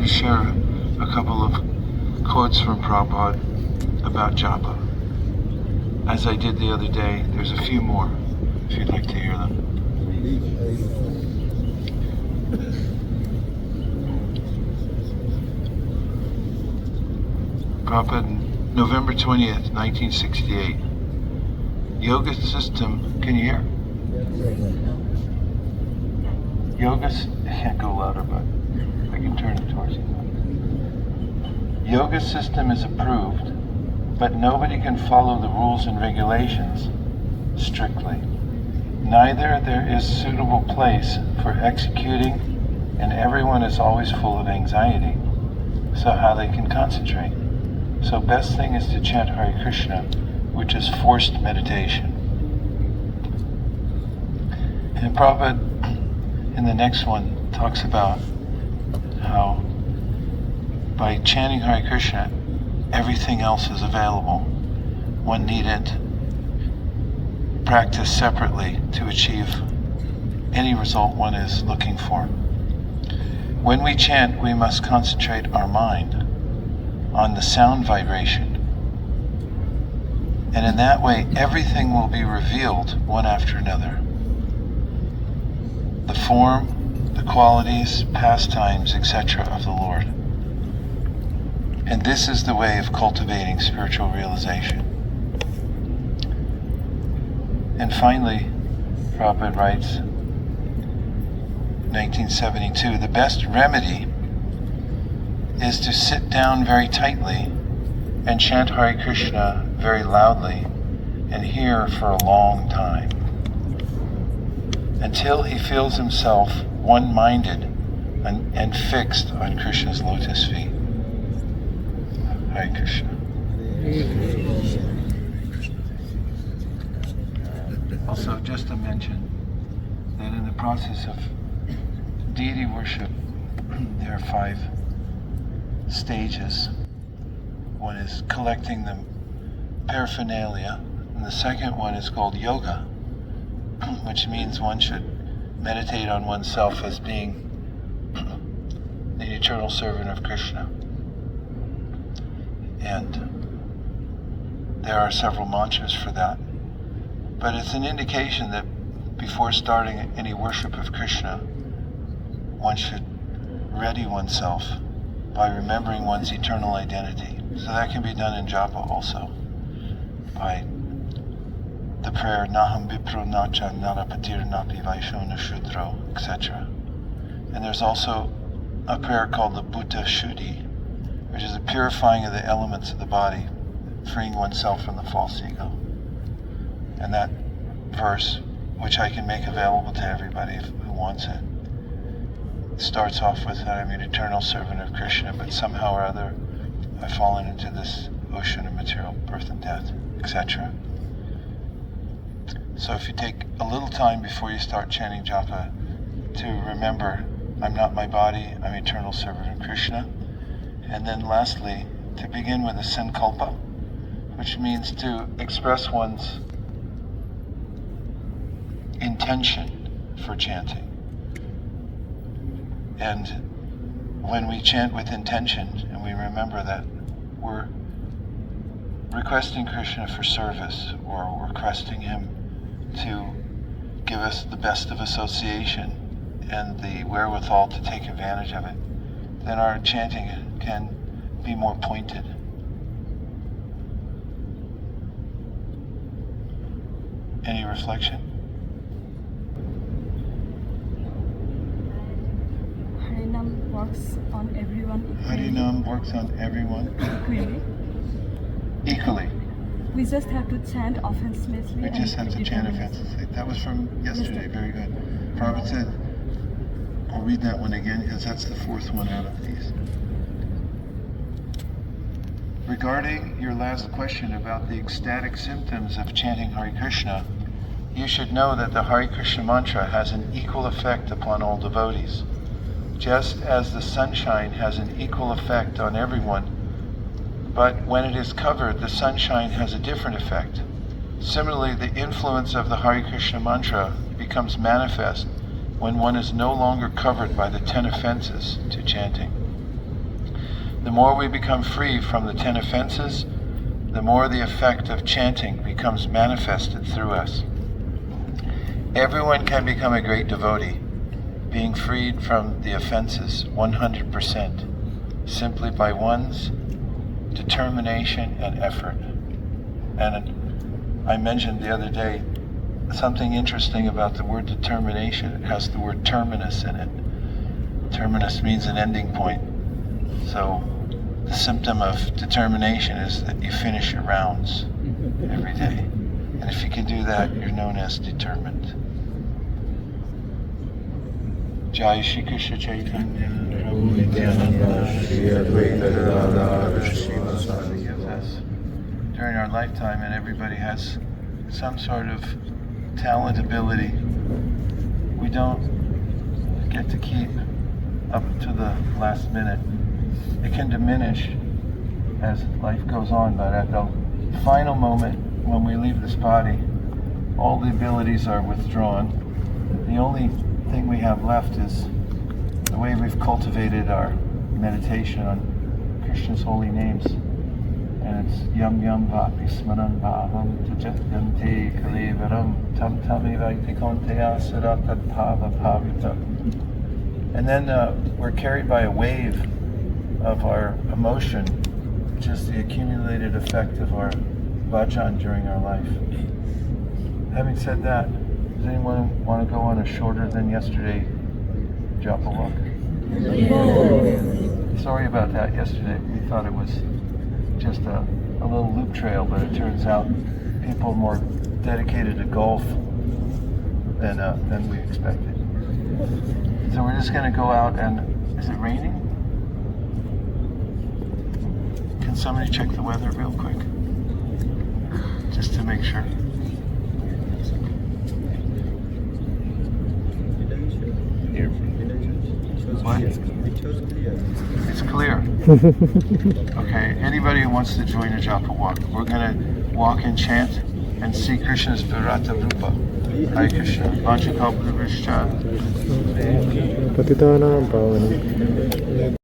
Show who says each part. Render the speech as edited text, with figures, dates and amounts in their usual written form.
Speaker 1: to share a couple of quotes from Prabhupada about Japa. As I did the other day, there's a few more, if you'd like to hear them. Prabhupada, November 20th, 1968. Yoga system, can you hear? Yoga, I can't go louder, but I can turn it towards you. Yoga system is approved, but nobody can follow the rules and regulations strictly. Neither there is suitable place for executing, and everyone is always full of anxiety. So how they can concentrate? So best thing is to chant Hare Krishna, which is forced meditation. And Prabhupada, in the next one, talks about how by chanting Hare Krishna, everything else is available. One needn't practice separately to achieve any result one is looking for. When we chant, we must concentrate our mind on the sound vibration. And in that way, everything will be revealed one after another. The form, the qualities, pastimes, etc. of the Lord. And this is the way of cultivating spiritual realization. And finally, Prabhupada writes, 1972, the best remedy is to sit down very tightly and chant Hare Krishna very loudly and hear for a long time, until he feels himself one-minded and fixed on Krishna's lotus feet. Hare Krishna. Also, just to mention that in the process of deity worship, there are 5 stages. One is collecting the paraphernalia, and the second one is called yoga, which means one should meditate on oneself as being the eternal servant of Krishna. And there are several mantras for that. But it's an indication that before starting any worship of Krishna, one should ready oneself by remembering one's eternal identity. So that can be done in Japa also, by the prayer Naham Vipro Nacha Narapatir Napi Vaishona Shudro, etc. And there's also a prayer called the Bhuta Shuddhi, which is a purifying of the elements of the body, freeing oneself from the false ego. And that verse, which I can make available to everybody who wants it, starts off with, I'm an eternal servant of Krishna, but somehow or other I've fallen into this ocean of material birth and death, etc. So if you take a little time before you start chanting Japa to remember, I'm not my body, I'm eternal servant of Krishna. And then lastly, to begin with a sankalpa, which means to express one's intention for chanting. And when we chant with intention and we remember that we're requesting Krishna for service, or we're requesting him to give us the best of association and the wherewithal to take advantage of it, then our chanting can be more pointed. Any reflection?
Speaker 2: Harinam works on everyone equally.
Speaker 1: Harinam works on everyone equally.
Speaker 2: We just have to chant offensively.
Speaker 1: We just have to chant offensively. That was from yesterday. Very good. Prabhupada said, I'll read that one again because that's the 4th one out of these. Regarding your last question about the ecstatic symptoms of chanting Hare Krishna, you should know that the Hare Krishna mantra has an equal effect upon all devotees. Just as the sunshine has an equal effect on everyone, but when it is covered, the sunshine has a different effect. Similarly, the influence of the Hare Krishna mantra becomes manifest when one is no longer covered by the 10 offenses to chanting. The more we become free from the 10 offenses, the more the effect of chanting becomes manifested through us. Everyone can become a great devotee, being freed from the offenses 100%, simply by one's determination and effort. And I mentioned the other day something interesting about the word determination. It has the word terminus in it. Terminus means an ending point. So the symptom of determination is that you finish your rounds every day. And if you can do that, you're known as determined. Jai Shri Krishna Chaitanya Prabhu Nityananda Shri Advaita Gadadhara Srivasadi gives us during our lifetime, and everybody has some sort of talent, ability. We don't get to keep up to the last minute. It can diminish as life goes on, but at the final moment when we leave this body, all the abilities are withdrawn. The only thing we have left is the way we've cultivated our meditation on Krishna's holy names. And it's yam yam vapi smaran bhavam tajatyante kalevaram tam tami vaitikonteya saratad bhava bhavita. And then we're carried by a wave of our emotion, which is the accumulated effect of our bhajan during our life. Having said that, does anyone want to go on a shorter than yesterday Japa walk? Sorry about that yesterday. We thought it was just a little loop trail, but it turns out people are more dedicated to golf than we expected. So we're just going to go out and, is it raining? Can somebody check the weather real quick? Just to make sure. What? It's clear. Okay, anybody who wants to join a Japa walk, we're going to walk and chant and see Krishna's Virata Rupa. Hare Krishna. Vanchakalpatarushcha.
Speaker 3: Patitanam Pavanam.